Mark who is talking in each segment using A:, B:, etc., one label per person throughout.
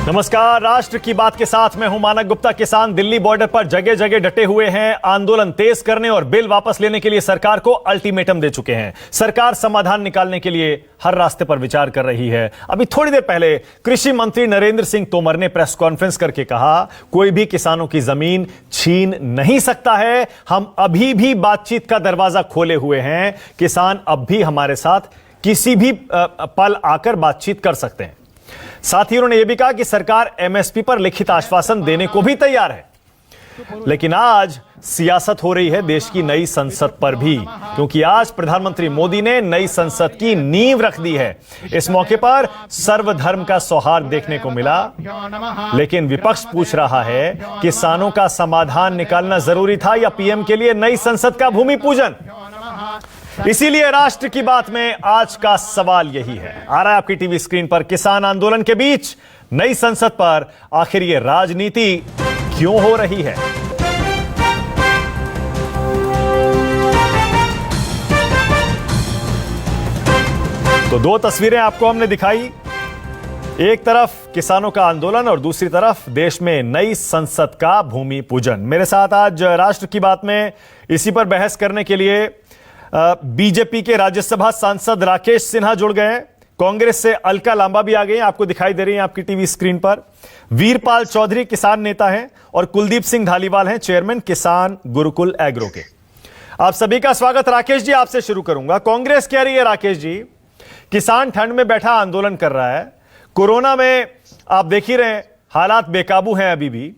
A: नमस्कार, राष्ट्र की बात के साथ मैं हूं मानक गुप्ता। किसान दिल्ली बॉर्डर पर जगह जगह डटे हुए हैं, आंदोलन तेज करने और बिल वापस लेने के लिए सरकार को अल्टीमेटम दे चुके हैं। सरकार समाधान निकालने के लिए हर रास्ते पर विचार कर रही है। अभी थोड़ी देर पहले कृषि मंत्री नरेंद्र सिंह तोमर ने प्रेस कॉन्फ्रेंस करके कहा, कोई भी किसानों की जमीन छीन नहीं सकता है, हम अभी भी बातचीत का दरवाजा खोले हुए हैं, किसान अब भी हमारे साथ किसी भी पल आकर बातचीत कर सकते हैं। साथ ही उन्होंने यह भी कहा कि सरकार एमएसपी पर लिखित आश्वासन देने को भी तैयार है। लेकिन आज सियासत हो रही है देश की नई संसद पर भी, क्योंकि आज प्रधानमंत्री मोदी ने नई संसद की नींव रख दी है। इस मौके पर सर्वधर्म का सौहार्द देखने को मिला, लेकिन विपक्ष पूछ रहा है, किसानों का समाधान निकालना जरूरी था या पीएम के लिए नई संसद का भूमि पूजन? इसीलिए राष्ट्र की बात में आज का सवाल यही है। आ रहा है आपकी टीवी स्क्रीन पर, किसान आंदोलन के बीच नई संसद पर आखिर ये राजनीति क्यों हो रही है? तो दो तस्वीरें आपको हमने दिखाई, एक तरफ किसानों का आंदोलन और दूसरी तरफ देश में नई संसद का भूमि पूजन। मेरे साथ आज राष्ट्र की बात में इसी पर बहस करने के लिए बीजेपी के राज्यसभा सांसद राकेश सिन्हा जुड़ गए हैं। कांग्रेस से अलका लांबा भी आ गई हैं, आपको दिखाई दे रही हैं आपकी टीवी स्क्रीन पर। वीरपाल चौधरी किसान नेता हैं और कुलदीप सिंह धालीवाल हैं चेयरमैन किसान गुरुकुल एग्रो के। आप सभी का स्वागत। राकेश जी, आपसे शुरू करूंगा। कांग्रेस कह रही है, राकेश जी, किसान ठंड में बैठा आंदोलन कर रहा है, कोरोना में आप देख ही रहे हैं हालात बेकाबू हैं, अभी भी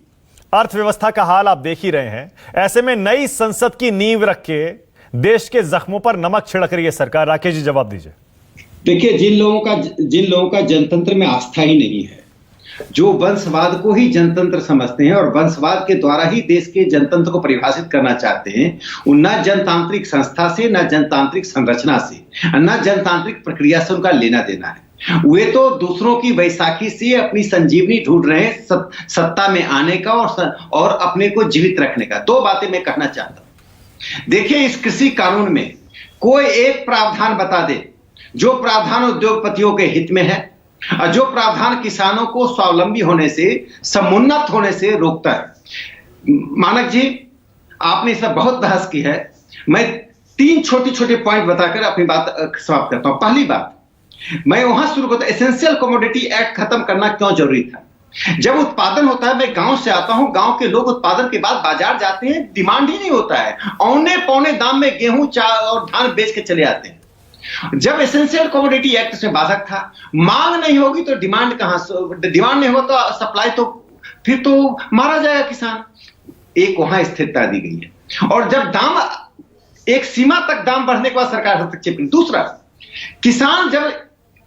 A: अर्थव्यवस्था का हाल आप देख ही रहे हैं। ऐसे में नई संसद की नींव रख के देश के जख्मों पर नमक छिड़क रही है सरकार। राकेश जी, जवाब दीजिए।
B: देखिए, जिन लोगों का जनतंत्र में आस्था ही नहीं है, जो वंशवाद को ही जनतंत्र समझते हैं और वंशवाद के द्वारा ही देश के जनतंत्र को परिभाषित करना चाहते हैं, वो न जनतांत्रिक संस्था से, न जनतांत्रिक संरचना से, न जनतांत्रिक प्रक्रिया से उनका लेना देना है। वे तो दूसरों की वैसाखी से अपनी संजीवनी ढूंढ रहे हैं, सत्ता में आने का और अपने को जीवित रखने का। दो बातें मैं कहना चाहता हूं। देखिए, इस कृषि कानून में कोई एक प्रावधान बता दे जो प्रावधान उद्योगपतियों के हित में है और जो प्रावधान किसानों को स्वावलंबी होने से, समुन्नत होने से रोकता है। मानक जी, आपने इस पर बहुत बहस की है। मैं तीन छोटे छोटे पॉइंट बताकर अपनी बात समाप्त करता हूं। पहली बात, मैं वहां शुरू करता हूं, एसेंशियल कमोडिटी एक्ट खत्म करना क्यों जरूरी था? जब उत्पादन होता है, मैं गांव से आता हूं, गांव के लोग उत्पादन के बाद बाजार जाते हैं, डिमांड ही नहीं होता है, औने पौने दाम में गेहूं और धान बेच के चले आते हैं। जब एसेंशियल कमोडिटी एक्ट में बाधक था, मांग नहीं होगी तो डिमांड कहां से? डिमांड नहीं होगा तो सप्लाई, तो फिर तो मारा जाएगा किसान। एक वहां स्थिरता दी गई है। और जब दाम एक सीमा तक दाम बढ़ने के बाद सरकार हस्तक्षेप की। दूसरा, किसान जब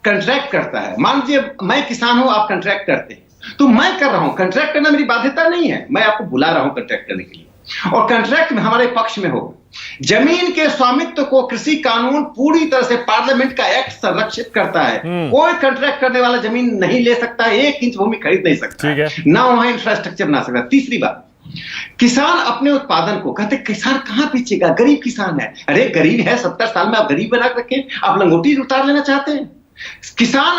B: कंट्रैक्ट करता है, मान लीजिए मैं किसान हूं, आप कंट्रैक्ट करते हैं, तो मैं कर रहा हूं, कंट्रैक्ट करना मेरी बाध्यता नहीं है, मैं आपको बुला रहा हूं कंट्रैक्ट करने के लिए, और कंट्रैक्ट में हमारे पक्ष में होगा। जमीन के स्वामित्व को कृषि कानून पूरी तरह से, पार्लियामेंट का एक्ट संरक्षित करता है। कोई कंट्रैक्ट करने वाला जमीन नहीं ले सकता है, 1 इंच भूमि खरीद नहीं सकता है, ना वहां इंफ्रास्ट्रक्चर बना सकता। तीसरी बात, किसान अपने उत्पादन को, कहते किसान कहां बेचेगा, गरीब किसान है। अरे गरीब है, 70 साल में आप गरीब बना रखे, आप लंगोटी उतार लेना चाहते हैं? किसान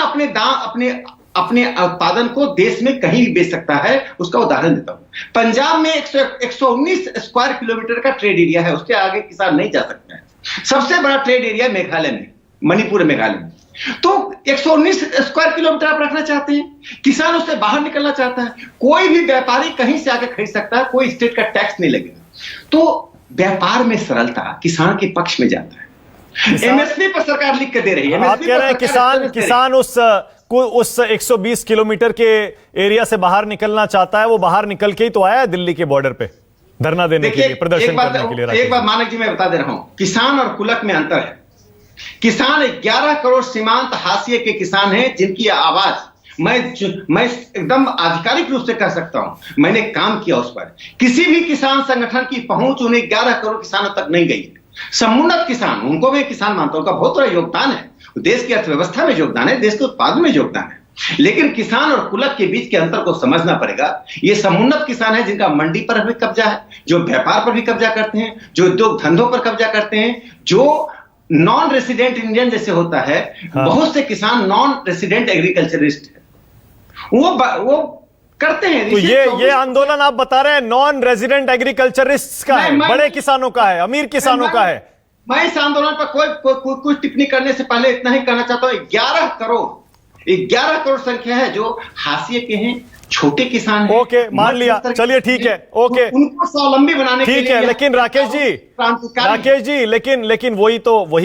B: अपने उत्पादन को देश में कहीं भी बेच सकता है। उसका उदाहरण देता हूं, पंजाब में 119 स्क्वायर किलोमीटर का ट्रेड एरिया है, उसके आगे किसान नहीं जा सकता है। सबसे बड़ा ट्रेड एरिया मेघालय में, मणिपुर मेघालय में, तो 119 स्क्वायर किलोमीटर आप रखना चाहते हैं, किसान उससे बाहर निकलना चाहता है। कोई भी व्यापारी कहीं से आके खरीद सकता है, कोई स्टेट का टैक्स नहीं लगेगा। तो व्यापार में सरलता किसान के पक्ष में जाता है। एमएसपी पर सरकार लिख के दे रही है।
A: आप कह रहे हैं किसान उस 120 किलोमीटर के एरिया से बाहर निकलना चाहता है, वो बाहर निकल के ही तो आया है दिल्ली के बॉर्डर पे धरना देने के लिए, प्रदर्शन करने के लिए।
B: एक बात मानक जी मैं बता दे रहा हूं, किसान और कुलक में अंतर है। किसान 11 करोड़ सीमांत हाशिए के किसान हैं, जिनकी आवाज मैं एकदम आधिकारिक रूप से कह सकता हूं, मैंने काम किया उस पर। किसी भी किसान संगठन की पहुंच उन्हें 11 करोड़ किसानों तक नहीं गई। समुन्नत किसान, उनको मैं किसान मानता हूं, उनका बहुत बड़ा योगदान है, देश की अर्थव्यवस्था में योगदान है, देश के उत्पादन में योगदान है। लेकिन किसान और कुलक के बीच के अंतर को समझना पड़ेगा। ये समुन्नत किसान है जिनका मंडी पर भी कब्जा है, जो व्यापार पर भी कब्जा करते हैं, जो उद्योग धंधों पर कब्जा करते हैं, जो नॉन रेसिडेंट इंडियन जैसे होता है। बहुत से किसान नॉन रेसिडेंट एग्रीकल्चरिस्ट है, वो करते हैं।
A: तो ये आंदोलन आप बता रहे हैं नॉन रेजिडेंट एग्रीकल्चरिस्ट का है, बड़े किसानों का है, अमीर किसानों का है।
B: मैं इस आंदोलन पर कोई टिप्पणी करने से पहले इतना ही कहना चाहता हूं, 11 करोड़ संख्या है जो हाशिए के हैं, छोटे किसान हैं।
A: ओके, मान लिया, चलिए ठीक है, ओके,
B: उनको स्वावलंबी बनाने के लिए
A: ठीक है। लेकिन राकेश जी लेकिन वही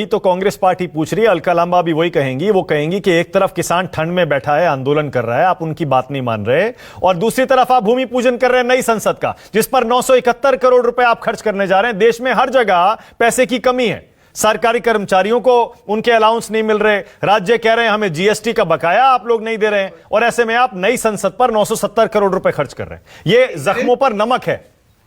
A: तो कांग्रेस पार्टी पूछ रही है। अलका लांबा भी वही कहेंगी, वो कहेंगी कि एक तरफ किसान ठंड में बैठा है, आंदोलन कर रहा है, आप उनकी बात नहीं मान रहे, और दूसरी तरफ आप भूमि पूजन कर रहे हैं नई संसद का, जिस पर 971 करोड़ रुपए आप खर्च करने जा रहे हैं। देश में हर जगह पैसे की कमी है, सरकारी कर्मचारियों को उनके अलाउंस नहीं मिल रहे, राज्य कह रहे हैं हमें जीएसटी का बकाया आप लोग नहीं दे रहे हैं, और ऐसे में आप नई संसद पर 970 करोड़ रुपए खर्च कर रहे हैं। ये जख्मों पर नमक है।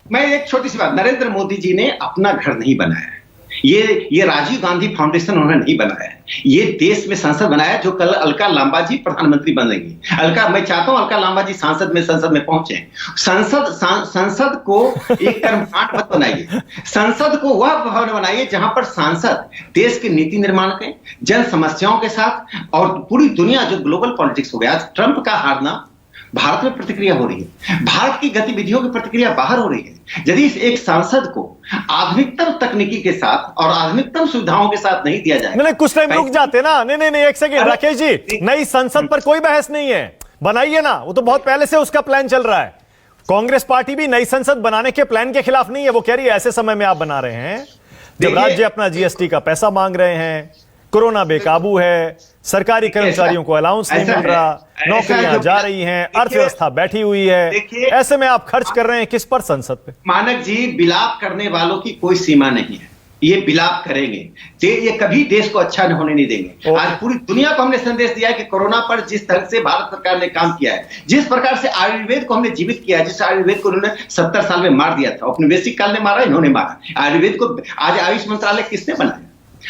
B: मैं एक छोटी सी बात, नरेंद्र मोदी जी ने अपना घर नहीं बनाया है, ये राजीव गांधी फाउंडेशन उन्होंने नहीं बनाया है, ये देश में संसद बनाया जो कल अलका लांबा जी प्रधानमंत्री बनेंगी। मैं चाहता हूं अलका लांबा जी संसद में पहुंचे। संसद को एक कर्मकांड मत बनाइए, संसद को वह भवन बनाइए जहां पर सांसद देश के नीति निर्माण के, जन समस्याओं के साथ, और पूरी दुनिया जो ग्लोबल पॉलिटिक्स हो गया, आज ट्रंप का हारना भारत में प्रतिक्रिया हो रही है, भारत की गतिविधियों की प्रतिक्रिया बाहर हो रही है। यदि एक सांसद को आधुनिकतम तकनीकी के साथ और आधुनिकतम सुविधाओं के साथ नहीं दिया जाए,
A: नहीं, कुछ टाइम रुक जाते ना। नहीं, एक सेकंड राकेश जी, नई संसद पर कोई बहस नहीं है, बनाइए ना, वो तो बहुत पहले से उसका प्लान चल रहा है। कांग्रेस पार्टी भी नई संसद बनाने के प्लान के खिलाफ नहीं है, वो कह रही है ऐसे समय में आप बना रहे हैं जब राज्य अपना जीएसटी का पैसा मांग रहे हैं, कोरोना बेकाबू है, सरकारी कर्मचारियों को अलाउंस नहीं मिल रहा, नौकरियां जा रही हैं, अर्थव्यवस्था बैठी हुई है, ऐसे में आप खर्च कर रहे हैं किस पर? संसद पे।
B: मानक जी, विलाप करने वालों की कोई सीमा नहीं है, ये विलाप करेंगे, ये कभी देश को अच्छा होने नहीं देंगे। आज पूरी दुनिया को हमने संदेश दिया है कि कोरोना पर जिस ढंग से भारत सरकार ने काम किया है, जिस प्रकार से आयुर्वेद को हमने जीवित किया है, जिस आयुर्वेद को उन्होंने 70 साल में मार दिया था, औपनिवेशिक काल ने मारा, इन्होंने मारा आयुर्वेद को। आज आयुष मंत्रालय किसने बनाया?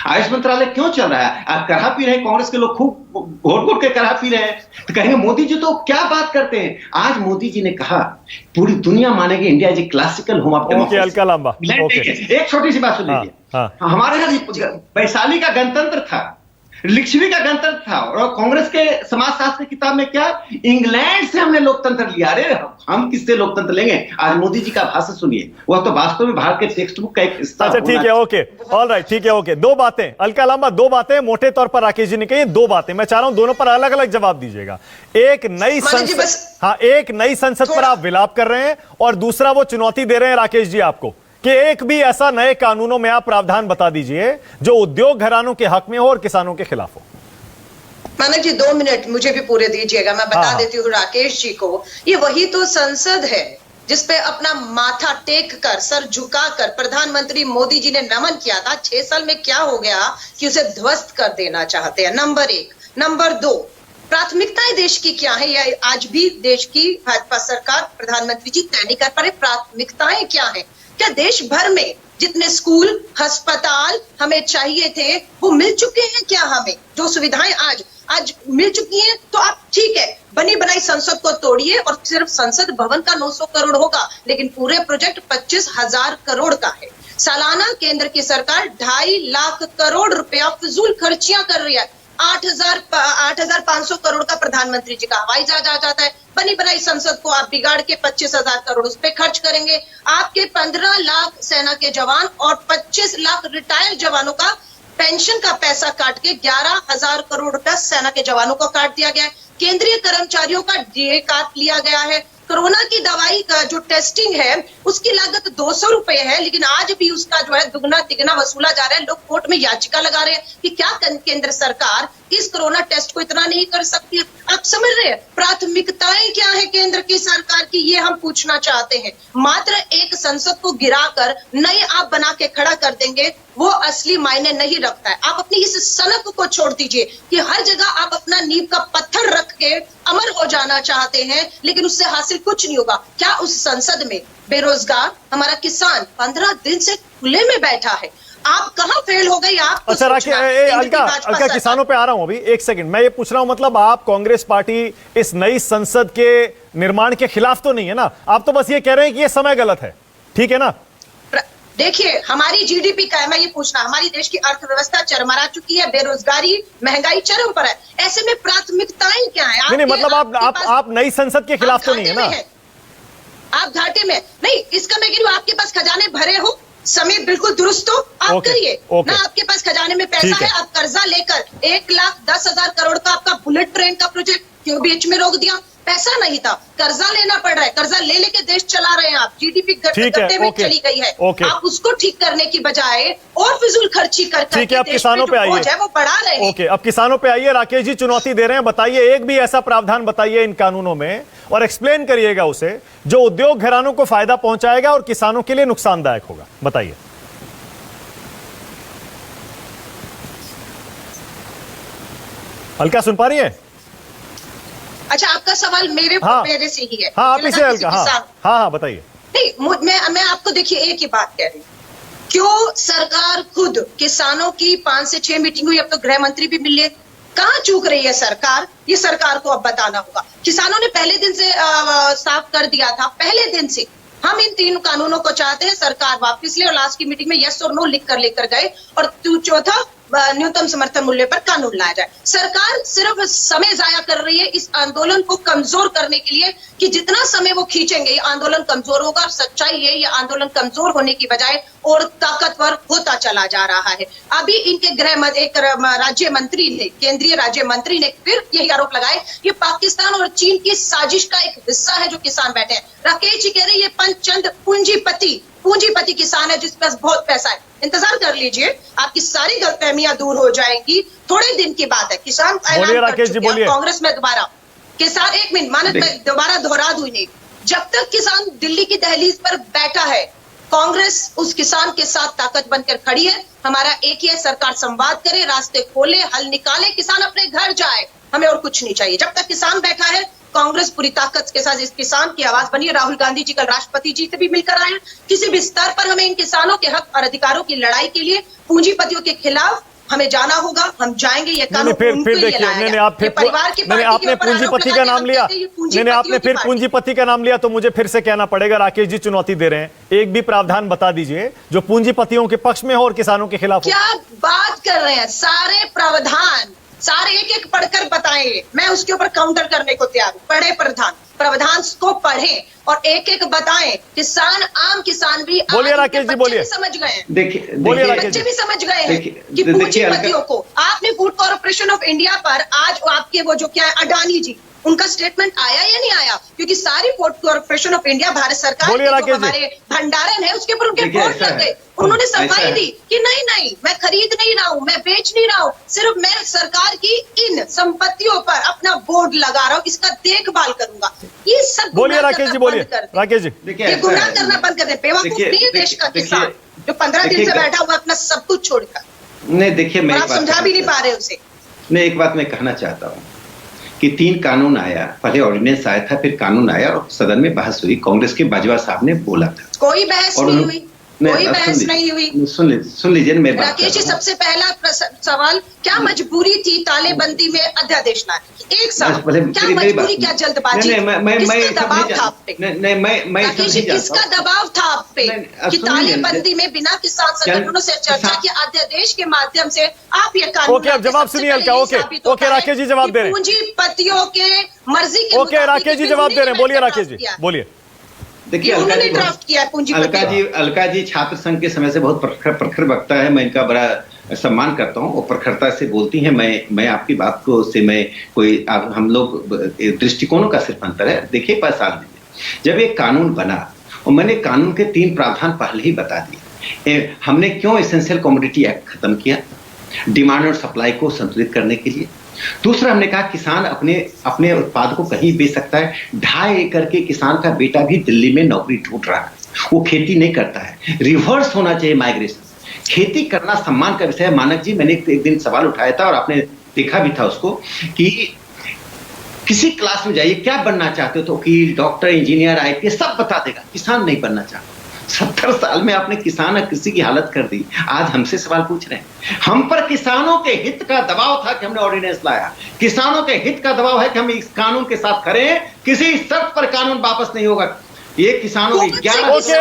B: आयुष मंत्रालय क्यों चल रहा है? आप कढ़ा पी रहे हैं, कांग्रेस के लोग खूब घोट के कढ़ा पी रहे हैं, तो कहेंगे मोदी जी तो क्या बात करते हैं। आज मोदी जी ने कहा पूरी दुनिया मानेगी India is a classical home of democracy.
A: Alka Lamba,
B: एक छोटी सी बात सुन लीजिए। हमारे यहाँ वैशाली का गणतंत्र था, लिच्छवी का गणतंत्र था, और कांग्रेस के समाजशास्त्र की किताब में क्या, इंग्लैंड से हमने लोकतंत्र लिया। अरे हम किससे लोकतंत्र लेंगे? आज मोदी जी का भाषण सुनिए, वह तो वास्तव में भारत के टेक्स्ट बुक का एक हिस्सा।
A: अच्छा ठीक है, ओके, ऑलराइट, ठीक है, ओके। दो बातें अलका लांबा, दो बातें मोटे तौर पर राकेश जी ने कही, दो बातें मैं चाह रहा हूं दोनों पर अलग अलग जवाब दीजिएगा। एक नई संसद, हाँ, एक नई संसद पर आप विलाप कर रहे हैं, और दूसरा वो चुनौती दे रहे हैं राकेश जी आपको कि एक भी ऐसा नए कानूनों में आप प्रावधान बता दीजिए जो उद्योग घरानों के हक में हो और किसानों के खिलाफ हो।
C: मानक जी 2 मिनट मुझे भी पूरे दीजिएगा, मैं बता देती हूँ राकेश जी को, ये वही तो संसद है जिसपे अपना माथा टेक कर, सर झुकाकर प्रधानमंत्री मोदी जी ने नमन किया था। 6 साल में क्या हो गया कि उसे ध्वस्त कर देना चाहते हैं, नंबर 1। नंबर 2, प्राथमिकताएं देश की क्या है, या आज भी देश की भाजपा सरकार, प्रधानमंत्री जी तय नहीं कर पा रहे प्राथमिकताएं क्या है। क्या देश भर में जितने स्कूल, अस्पताल हमें चाहिए थे वो मिल चुके हैं क्या? हमें जो सुविधाएं आज मिल चुकी हैं, तो आप ठीक है बनी बनाई संसद को तोड़िए, और सिर्फ संसद भवन का 900 करोड़ होगा, लेकिन पूरे प्रोजेक्ट 25,000 करोड़ का है। सालाना केंद्र की सरकार 2.5 लाख करोड़ रुपया फिजूल खर्चियां कर रही है। 8,500 करोड़ का प्रधानमंत्री जी का हवाई जहाज आ जाता है। बनी बनाई संसद को आप बिगाड़ के 25,000 करोड़ उस पे खर्च करेंगे। आपके 15 लाख सेना के जवान और 25 लाख रिटायर्ड जवानों का पेंशन का पैसा काट के 11,000 करोड़ रुपया सेना के जवानों को काट दिया गया है। केंद्रीय कर्मचारियों का डीए काट लिया गया है। कोरोना की दवाई का जो टेस्टिंग है उसकी लागत 200 रुपए है, लेकिन आज भी उसका जो है दुगना तिगना वसूला जा रहा है। लोग कोर्ट में याचिका लगा रहे हैं कि क्या केंद्र सरकार इस कोरोना टेस्ट को इतना नहीं कर सकती है। आप समझ रहे हैं प्राथमिकताएं क्या है केंद्र की सरकार की, ये हम पूछना चाहते हैं। मात्र एक संसद को गिराकर नई आप बना के खड़ा कर देंगे, वो असली मायने नहीं रखता है। आप अपनी इस सनक को छोड़ दीजिए कि हर जगह आप अपना नींव का पत्थर रख के अमर हो जाना चाहते हैं, लेकिन उससे हासिल कुछ नहीं होगा। क्या उस संसद में बेरोजगार हमारा किसान 15 दिन से खुले में बैठा है? आप कहां फेल हो गई? आप
A: अच्छा अलका किसानों पे आ रहा हूं अभी, एक सेकंड। मैं ये पूछ रहा हूं, मतलब आप कांग्रेस पार्टी इस नई संसद के निर्माण के खिलाफ तो नहीं है ना? आप तो बस ये कह रहे हैं कि ये समय गलत है, ठीक है ना?
C: देखिए हमारी जीडीपी का है, मैं ये पूछना, हमारी देश की अर्थव्यवस्था चरमरा चुकी है, बेरोजगारी महंगाई चरम पर है, ऐसे में प्राथमिकताएं क्या है?
A: नहीं, मतलब आप नई संसद के खिलाफ तो नहीं है ना?
C: आप घाटे में नहीं, इसका मैं कह रही हूं, आपके पास खजाने भरे हो, समय बिल्कुल दुरुस्त हो, आप करिए ना। आपके पास खजाने में पैसा है, आप कर्जा लेकर 1,10,000 करोड़ का आपका बुलेट ट्रेन का प्रोजेक्ट क्यों बीच में रोक दिया? पैसा नहीं था, कर्जा लेना पड़ रहा है, कर्जा ले लेके देश चला रहे हैं आप, जीडीपी गड्ढे में चली गई है। आप उसको ठीक करने की बजाय और फिजूल खर्ची करके
A: ठीक है, अब किसानों पे आइए,
C: वो बढ़ा रहे हैं।
A: ओके, अब किसानों पे आइए। राकेश जी चुनौती दे रहे हैं, बताइए एक भी ऐसा प्रावधान बताइए इन कानूनों में और एक्सप्लेन करिएगा उसे, जो उद्योग घरानों को फायदा पहुंचाएगा और किसानों के लिए नुकसानदायक होगा। बताइए। अलका सुन पा रही है?
C: अच्छा, आपका सवाल मेरे से ही है?
A: हाँ, आप इसे अलका, हाँ बताइए।
C: नहीं, मैं आपको देखिए एक ही बात कह रही हूँ, क्यों सरकार खुद किसानों की 5 से 6 मीटिंग हुई, अब तो गृह मंत्री भी मिले, कहाँ चूक रही है सरकार? ये सरकार को अब बताना होगा। किसानों ने पहले दिन से साफ कर दिया था, पहले दिन से हम इन 3 कानूनों को चाहते हैं, सरकार वापस ले, और लास्ट की मीटिंग में यस और नो लिख कर लेकर गए, और चौथा न्यूनतम समर्थन मूल्य पर कानून लाया जाए। सरकार सिर्फ समय जाया कर रही है इस आंदोलन को कमजोर करने के लिए, कि जितना समय वो खींचेंगे ये आंदोलन कमजोर होगा। और सच्चाई है, ये आंदोलन कमजोर होने की बजाय और ताकतवर होता चला जा रहा है। अभी इनके एक राज्य मंत्री ने, केंद्रीय राज्य मंत्री ने फिर यही आरोप लगाए, ये पाकिस्तान और चीन की साजिश का एक हिस्सा है जो किसान बैठे हैं। राकेश जी कह रहे हैं ये पंचचंद पूंजीपति किसान है जिसके पास बहुत पैसा है। इंतजार कर लीजिए, आपकी सारी गलतफहमियां दूर हो जाएंगी, थोड़े दिन की बात है। किसान कांग्रेस में दोबारा किसान, एक मिनट मानद मैं दोबारा दोहरा दूं नहीं, जब तक किसान दिल्ली की दहलीज पर बैठा है, कांग्रेस उस किसान के साथ ताकत बनकर खड़ी है। हमारा एक ही है, सरकार संवाद करे, रास्ते खोले, हल निकाले, किसान अपने घर जाए, हमें और कुछ नहीं चाहिए। जब तक किसान बैठा है, कांग्रेस पूरी ताकत के साथ इस किसान की आवाज बनी है। राहुल गांधी जी कल राष्ट्रपति जी से भी मिलकर आए हैं। किसी भी स्तर पर हमें इन किसानों के हक और अधिकारों की लड़ाई के लिए पूंजीपतियों के खिलाफ हमें जाना होगा, हम जाएंगे। ये कानून
A: फिर देखिए, आपने पूंजीपति का नाम लिया, आपने फिर पूंजीपति का नाम लिया, तो मुझे फिर से कहना पड़ेगा, राकेश जी चुनौती दे रहे हैं, एक भी प्रावधान बता दीजिए जो पूंजीपतियों के पक्ष में हो और किसानों के खिलाफ हो।
C: क्या बात कर रहे हैं? सारे प्रावधान सारे एक पढ़कर बताएं, मैं उसके ऊपर काउंटर करने को तैयार हूं। पढ़े प्रावधान को पढ़ें और एक बताएं। किसान, आम किसान भी,
A: बोलिए राकेश जी, बोलिए,
C: समझ गए।
A: देखिए
C: बच्चे भी समझ गए हैं कि पूंजीपतियों को, आपने फूड कॉर्पोरेशन ऑफ इंडिया पर आज आपके वो जो क्या है अडानी जी, उनका स्टेटमेंट आया या नहीं आया? क्योंकि सारी food corporation of India Bharat सरकार के जो हमारे भंडारण है उसके ऊपर उनके बोर्ड लग गए। उन्होंने सफाई दी कि नहीं मैं खरीद नहीं रहा हूं, मैं बेच नहीं रहा हूं, सिर्फ मैं सरकार की इन संपत्तियों पर अपना बोर्ड लगा रहा हूं, इसका देखभाल करूंगा। ये सब
A: बोलिए राकेश जी, बोलिए राकेश जी,
C: ये गुमराह करना बंद कर दे। बेवकूफ नहीं है देश का किसान जो 15 दिन से बैठा हुआ अपना सब कुछ छोड़कर।
B: नहीं, देखिए मैं
C: समझा भी नहीं पा रहे उसे।
B: नहीं, एक बात मैं कहना चाहता हूँ कि 3 कानून आया, पहले ऑर्डिनेंस आया था, फिर कानून आया और सदन में बहस हुई। कांग्रेस के बाजवा साहब ने बोला था,
C: कोई बहस नहीं हुई, कोई बहस नहीं हुई।
B: सुन लीजिए मेरी बात।
C: राकेश जी, सबसे पहला सवाल, क्या मजबूरी थी तालेबंदी में अध्यादेश लाने की? एक साल क्या मजबूरी, क्या जल्दबाजी? किसका दबाव था आप पे? राकेश जी, किसका दबाव था आप पे कि तालेबंदी में बिना किसान संगठनों से चर्चा के अध्यादेश के माध्यम से आप ये कानून?
A: ओके, अब जवाब सुनिए अलका। ओके राकेश जी जवाब दे रहे हैं।
C: पूंजीपतियों के मर्जी के
A: ओके राकेश जी जवाब दे रहे हैं, बोलिए राकेश जी, बोलिए।
B: देखिए अलका जी छात्र संघ के समय से बहुत प्रखर वक्ता है, मैं इनका बड़ा सम्मान करता हूं। वो प्रखरता से बोलती हैं। मैं आपकी बात को से मैं कोई हम लोग दृष्टिकोणों का सिर्फ अंतर है। देखिए 5 साल में जब एक कानून बना और मैंने कानून के 3 प्रावधान पहले ही बता दिए। हमने क्यों एसेंशियल कमोडिटी एक्ट खत्म किया, डिमांड और सप्लाई को संतुलित करने के लिए। दूसरा, हमने कहा किसान अपने उत्पाद को कहीं बेच सकता है। 2.5 एकड़ के किसान का बेटा भी दिल्ली में नौकरी ढूंढ रहा है, वो खेती नहीं करता है। रिवर्स होना चाहिए माइग्रेशन। खेती करना सम्मान का विषय है। मानक जी, मैंने एक दिन सवाल उठाया था और आपने देखा भी था उसको, कि किसी क्लास में जाइए, क्या बनना चाहते हो तो वकील, डॉक्टर, इंजीनियर, IPS सब बता देगा। किसान नहीं बनना चाहता। 70 साल में आपने किसान और कृषि की हालत कर दी। आज हमसे सवाल पूछ रहे हैं। हम पर किसानों के हित का दबाव था कि हमने ऑर्डिनेंस लाया। किसानों के हित का दबाव है कि हम इस कानून के साथ खड़े हैं। किसी शर्त पर कानून वापस नहीं होगा। ये किसानों की 11
A: ओके,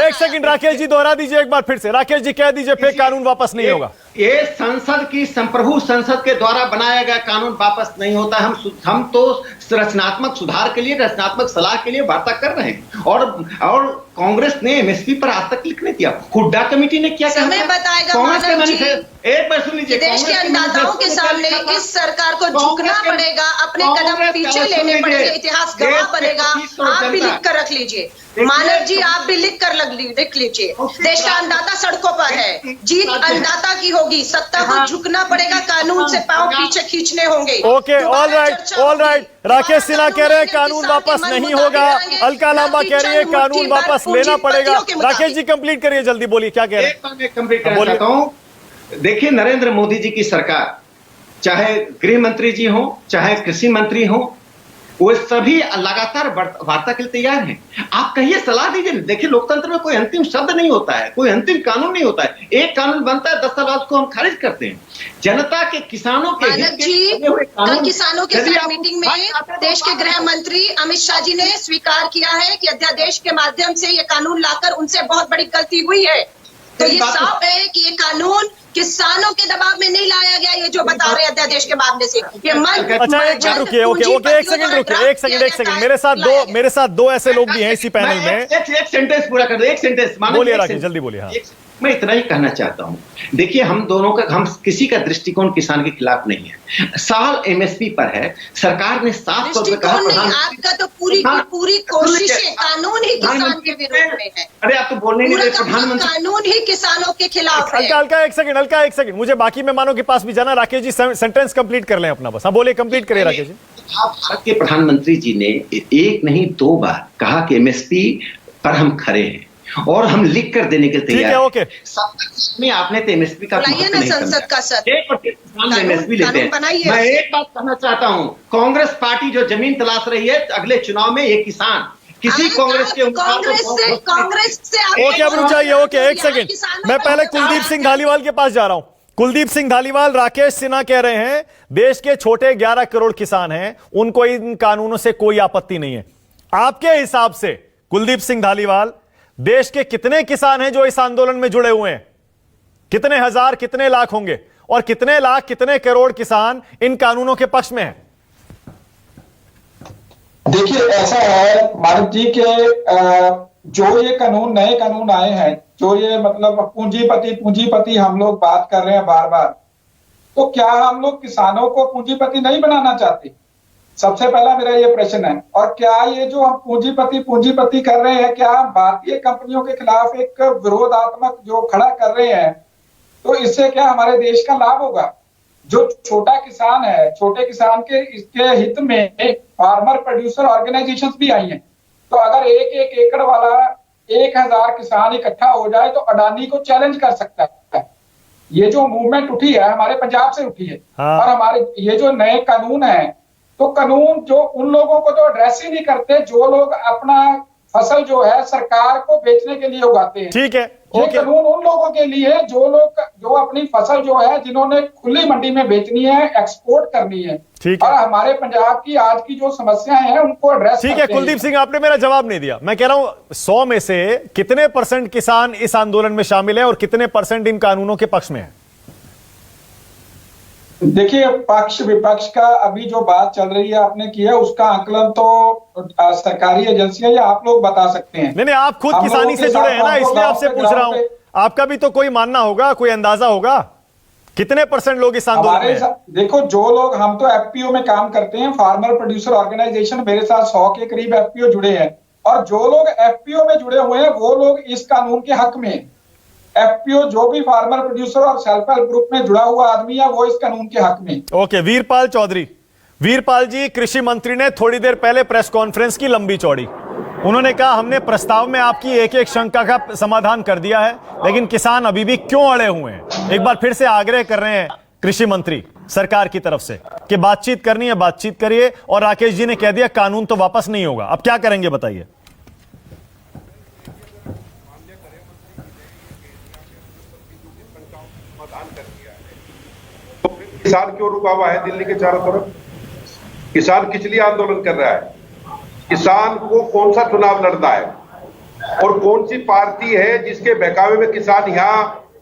A: एक सेकंड राकेश जी दोहरा दीजिए एक बार फिर से। राकेश जी कह दीजिए फिर कानून वापस नहीं होगा।
B: ये संसद की संप्रभु संसद के द्वारा बनाया गया कानून वापस नहीं होता। हम तो रचनात्मक सुधार के लिए, रचनात्मक सलाह के लिए वार्ता कर रहे हैं। और कांग्रेस ने एमएसपी पर आज तक क्लिक नहीं किया। हुड्डा कमेटी ने क्या कहा?
C: समय बताएगा
B: कांग्रेस के
C: मानव जी।
B: एक बार सुन लीजिए,
C: देश के अन्नदाताओं के सामने इस सरकार को झुकना पड़ेगा, अपने कदम पीछे लेने पड़ेंगे, इतिहास गवाह बनेगा। आप भी लिख कर रख लीजिए, मानव जी आप भी लिख लीजिए। देश का अन्नदाता सड़कों पर है, जीत अन्नदाता की होगी। सत्ता को झुकना पड़ेगा, कानून से पांव पीछे खींचने होंगे।
A: Okay, all right. Rakesh Sinha कह रहे हैं कानून वापस नहीं होगा, अलका लांबा कह रही है कानून वापस लेना पड़ेगा। राकेश जी कंप्लीट करिए, जल्दी बोलिए क्या कह रहे हैं।
B: मैं कंप्लीट करना चाहता हूं। देखिए, नरेंद्र मोदी जी की सरकार, चाहे गृह मंत्री जी हो, चाहे कृषि मंत्री हो, वो सभी लगातार वार्ता के लिए तैयार हैं। आप कहिए, सलाह दीजिए। देखिए, लोकतंत्र में कोई अंतिम शब्द नहीं होता है, कोई अंतिम कानून नहीं होता है। एक कानून बनता है, 10 साल बाद उसको हम खारिज करते हैं। जनता के, किसानों के
C: मानव जी, कल किसानों के साथ मीटिंग में देश के गृह मंत्री अमित शाह जी ने स्वीकार किया है कि अध्यादेश के माध्यम से ये कानून लाकर उनसे बहुत बड़ी गलती हुई है। तो ये साफ है कि ये कानून किसानों के दबाव में नहीं लाया गया, ये जो बता रहे हैं अध्यादेश के माध्यम से। ये
A: अच्छा, एक मिनट रुकिए। ओके, एक सेकंड। मेरे साथ दो ऐसे लोग भी हैं इसी पैनल में।
B: एक सेंटेंस पूरा कर दो, एक सेंटेंस
A: बोलिए राकेश, जल्दी बोलिए। हाँ,
B: मैं इतना ही कहना चाहता हूं। देखिए, हम किसी का दृष्टिकोण किसान के खिलाफ नहीं है। सवाल एमएसपी पर है। सरकार ने साफ तौर पर कहा,
C: आपका तो पूरी कोशिश है, कानून ही किसान के विरोध में है।
B: अरे आप तो बोलने नहीं रहे।
C: प्रधानमंत्री कानून ही किसानों के खिलाफ है।
A: हल्का एक सेकंड, मुझे बाकी मेहमानों के पास भी जाना। राकेश जी सेंटेंस कंप्लीट कर लें अपना बस। हाँ बोलिए, कंप्लीट करिए राकेश जी।
B: भारत के प्रधानमंत्री जी ने एक नहीं 2 बार कहा कि एमएसपी पर हम खड़े हैं और हम लिख कर देने के लिए तैयार हैं।
A: ओके,
B: में आपने तो एमएसपी का
C: संसद का सर
B: एमएसपी लेते हैं। मैं एक बात कहना चाहता हूं, कांग्रेस पार्टी जो जमीन तलाश रही है अगले चुनाव में, ये किसान किसी कांग्रेस से
A: ओके, अब रुक जाइए। ओके, एक सेकंड, मैं पहले कुलदीप सिंह धालीवाल के पास जा रहा हूं। कुलदीप सिंह धालीवाल, राकेश सिन्हा कह रहे हैं देश के छोटे 11 करोड़ किसान हैं, उनको इन कानूनों से कोई आपत्ति नहीं है। आपके हिसाब से कुलदीप सिंह धालीवाल, देश के कितने किसान हैं जो इस आंदोलन में जुड़े हुए हैं? कितने हजार, कितने लाख होंगे? और कितने लाख, कितने करोड़ किसान इन कानूनों के पक्ष में हैं?
D: देखिए, ऐसा है मानव जी के जो ये कानून, नए कानून आए हैं, जो ये मतलब पूंजीपति हम लोग बात कर रहे हैं बार बार, तो क्या हम लोग किसानों को पूंजीपति नहीं बनाना चाहते? सबसे पहला मेरा ये प्रश्न है। और क्या ये जो हम पूंजीपति कर रहे हैं, क्या हम भारतीय कंपनियों के खिलाफ एक विरोधात्मक जो खड़ा कर रहे हैं, तो इससे क्या हमारे देश का लाभ होगा? जो छोटा किसान है, छोटे किसान के इसके हित में फार्मर प्रोड्यूसर ऑर्गेनाइजेशंस भी आई हैं। तो अगर एक एकड़ वाला 1000 किसान इकट्ठा हो जाए तो अडानी को चैलेंज कर सकता है। ये जो मूवमेंट उठी है हमारे पंजाब से उठी है।
A: हाँ।
D: और हमारे ये जो नए कानून है, तो कानून जो उन लोगों को तो एड्रेस ही नहीं करते जो लोग अपना फसल जो है सरकार को बेचने के लिए उगाते हैं।
A: ठीक है,
D: ये कानून उन लोगों के लिए जो अपनी फसल जो है जिन्होंने खुली मंडी में बेचनी है, एक्सपोर्ट करनी है।
A: ठीक है।
D: और हमारे पंजाब की आज की जो समस्याएं हैं उनको एड्रेस
A: ठीक है। कुलदीप सिंह, आपने मेरा जवाब नहीं दिया। मैं कह रहा हूं 100 में से कितने % किसान इस आंदोलन में शामिल हैं और कितने % इन कानूनों के पक्ष में है?
D: देखिए, पक्ष विपक्ष का अभी जो बात चल रही है आपने किया, उसका आकलन तो सरकारी एजेंसियां या आप लोग बता सकते हैं।
A: नहीं, आप खुद किसानी से जुड़े हैं ना, इसलिए आपसे पूछ रहा हूं। आपका भी तो कोई मानना होगा, कोई अंदाजा होगा, कितने % लोग इस आंदोलन में हैं?
D: देखो, जो लोग, हम तो एफपीओ में काम करते हैं, फार्मर प्रोड्यूसर ऑर्गेनाइजेशन, मेरे साथ 100 के करीब एफपीओ जुड़े हैं। और जो लोग एफपीओ में जुड़े हुए हैं वो लोग इस कानून के हक में। एफपीओ जो भी फार्मर प्रोड्यूसर और सेल्फ हेल्प ग्रुप में जुड़ा हुआ आदमी है वो इस कानून के हक में।
A: ओके, वीरपाल चौधरी। वीरपाल जी, कृषि मंत्री ने थोड़ी देर पहले प्रेस कॉन्फ्रेंस की लंबी चौड़ी, उन्होंने कहा हमने प्रस्ताव में आपकी एक एक शंका का समाधान कर दिया है, लेकिन किसान अभी भी क्यों अड़े हुए हैं? एक बार फिर से आग्रह कर रहे हैं कृषि मंत्री सरकार की तरफ से कि बातचीत करनी है, बातचीत करिए। और राकेश जी ने कह दिया कानून तो वापस नहीं होगा। अब क्या करेंगे बताइए?
E: किसान क्यों रुका हुआ है दिल्ली के चारों तरफ? किसान किस लिए आंदोलन कर रहा है? किसान को कौन सा चुनाव लड़ना है और कौन सी पार्टी है जिसके बहकावे में किसान यहाँ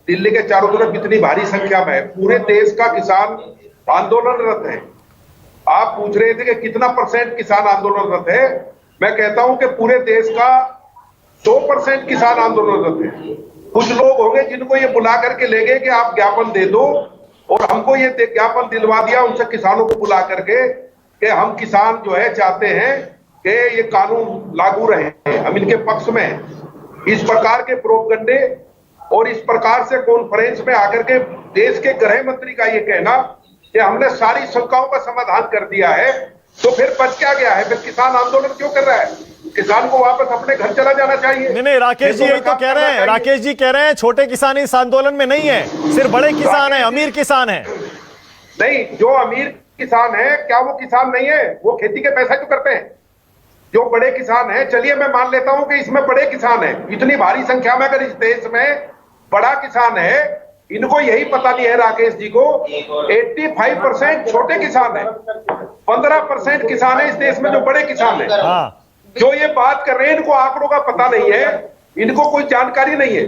E: दिल्ली के चारों तरफ इतनी भारी संख्या में है। पूरे देश का किसान आंदोलनरत है। आप पूछ रहे थे कि कितना % किसान आंदोलनरत है। मैं कहता हूं कि पूरे देश का 100% किसान आंदोलनरत है। कुछ लोग होंगे जिनको ये बुला करके ले गए कि आप ज्ञापन दे दो, और हमको ये ज्ञापन दिलवा दिया उनसे किसानों को बुला करके कि हम किसान जो है चाहते हैं कि ये कानून लागू रहे, हम इनके पक्ष में हैं। इस प्रकार के प्रोपगंडे और इस प्रकार से कॉन्फ्रेंस में आकर के देश के गृह मंत्री का ये कहना कि हमने सारी शंकाओं का समाधान कर दिया है, तो फिर बच क्या गया है? फिर किसान आंदोलन क्यों कर रहा है? किसान को वापस अपने घर चला जाना चाहिए।
A: नहीं, राकेश जी यही तो कह रहे हैं। राकेश जी कह रहे हैं छोटे किसान इस आंदोलन में नहीं है, सिर्फ बड़े किसान है, अमीर किसान है।
E: नहीं, जो अमीर किसान है क्या वो किसान नहीं है? वो खेती के पैसा क्यों करते हैं? जो बड़े किसान है, चलिए मैं मान लेता हूं कि इसमें बड़े किसान है, इतनी भारी संख्या में अगर इस देश में बड़ा किसान है, इनको यही पता नहीं है राकेश जी को 85% छोटे किसान है, 15% किसान है इस देश में जो बड़े किसान है।
A: हाँ।
E: जो ये बात कर रहे हैं इनको आंकड़ों का पता नहीं है, इनको कोई जानकारी नहीं है।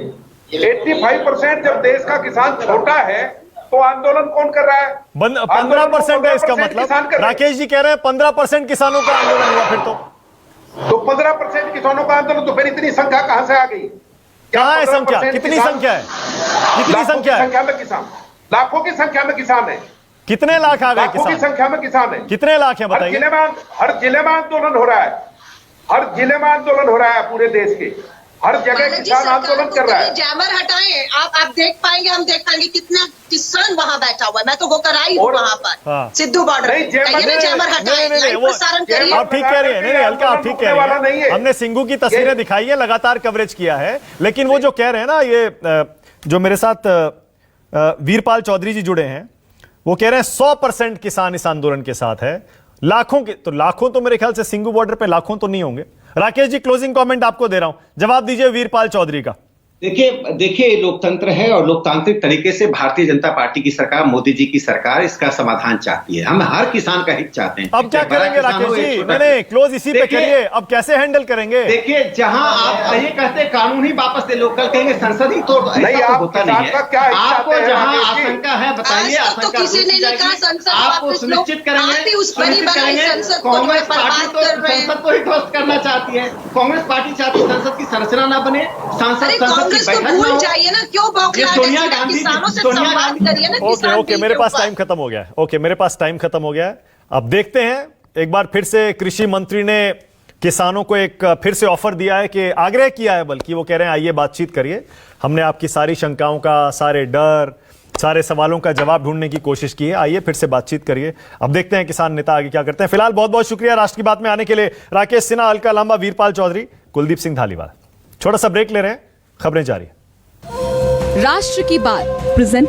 E: 85% जब देश का किसान छोटा है तो आंदोलन कौन कर रहा है?
A: 15% है इसका मतलब। राकेश जी कह रहे हैं 15% किसानों का आंदोलन हुआ। फिर तो
E: 15% किसानों का आंदोलन, तो फिर इतनी संख्या कहां से आ गई?
A: कहां है संख्या? कितनी संख्या है? कितनी संख्या है?
E: संख्या में किसान, लाखों की संख्या में किसान है।
A: कितने लाख आ गए
E: लाखों की
A: किसान?
E: संख्या में किसान है।
A: कितने लाख है
E: हर
A: बताइए?
E: जिले में आंदोलन हो रहा है, हर जिले में आंदोलन हो रहा है पूरे देश के, हर जगह किसान आंदोलन कर रहा है।
C: जैमर हटाएं, आप देख पाएंगे, हम देख पाएंगे कितना किसान वहां बैठा हुआ है। मैं तो होकर आई हूँ वहां पर सिद्धू बॉर्डर। जैमर हटाएं, प्रसारण करिए।
A: आप ठीक कह रही है। नहीं हल्का आप ठीक कह रही है। हमने सिंघू की तस्वीरें दिखाई है, लगातार कवरेज किया है, लेकिन वो जो कह रहे हैं ना, ये जो मेरे साथ वीरपाल चौधरी जी जुड़े हैं, वो कह रहे हैं 100% किसान इस आंदोलन के साथ है। लाखों के तो लाखों तो मेरे ख्याल से सिंघू बॉर्डर पे लाखों तो नहीं होंगे। राकेश जी क्लोजिंग कमेंट आपको दे रहा हूं, जवाब दीजिए वीरपाल चौधरी का।
B: देखिए लोकतंत्र है और लोकतांत्रिक तरीके से भारतीय जनता पार्टी की सरकार, मोदी जी की सरकार इसका समाधान चाहती है। हम हर किसान का हित चाहते हैं।
A: अब क्या करेंगे राकेश जी? नहीं क्लोज इसी पे करिए। अब कैसे हैंडल करेंगे?
B: देखिए, जहां आप ये कहते हैं कानून ही वापस ले लो, कल कहेंगे संसद ही तोड़, ऐसा तो होता नहीं है। आपको जहां आशंका है बताइए,
C: तो किसी ने नहीं कहा संसद
B: आपको सुनिश्चित करेंगे। कांग्रेस पार्टी तो संसद को ही ध्वस्त करना चाहती है। कांग्रेस पार्टी चाहती है संसद की संरचना ना बने, संसद
C: भूल जाइए ना, क्यों
B: सोनिया गांधी
A: ओके मेरे पास टाइम खत्म हो गया है। ओके मेरे पास टाइम खत्म हो गया है। अब देखते हैं, एक बार फिर से कृषि मंत्री ने किसानों को एक फिर से ऑफर दिया है, कि आग्रह किया है, बल्कि वो कह रहे हैं आइए बातचीत करिए। हमने आपकी सारी शंकाओं का, सारे डर, सारे सवालों का जवाब ढूंढने की कोशिश की है, आइए फिर से बातचीत करिए। अब देखते हैं किसान नेता आगे क्या करते हैं। फिलहाल बहुत बहुत शुक्रिया राष्ट्र की बात में आने के लिए राकेश सिन्हा, अलका लांबा, वीरपाल चौधरी, कुलदीप सिंह धालीवाल। छोटा सा ब्रेक ले रहे हैं, खबरें जारी।
F: राष्ट्र की बात प्रेजेंटेड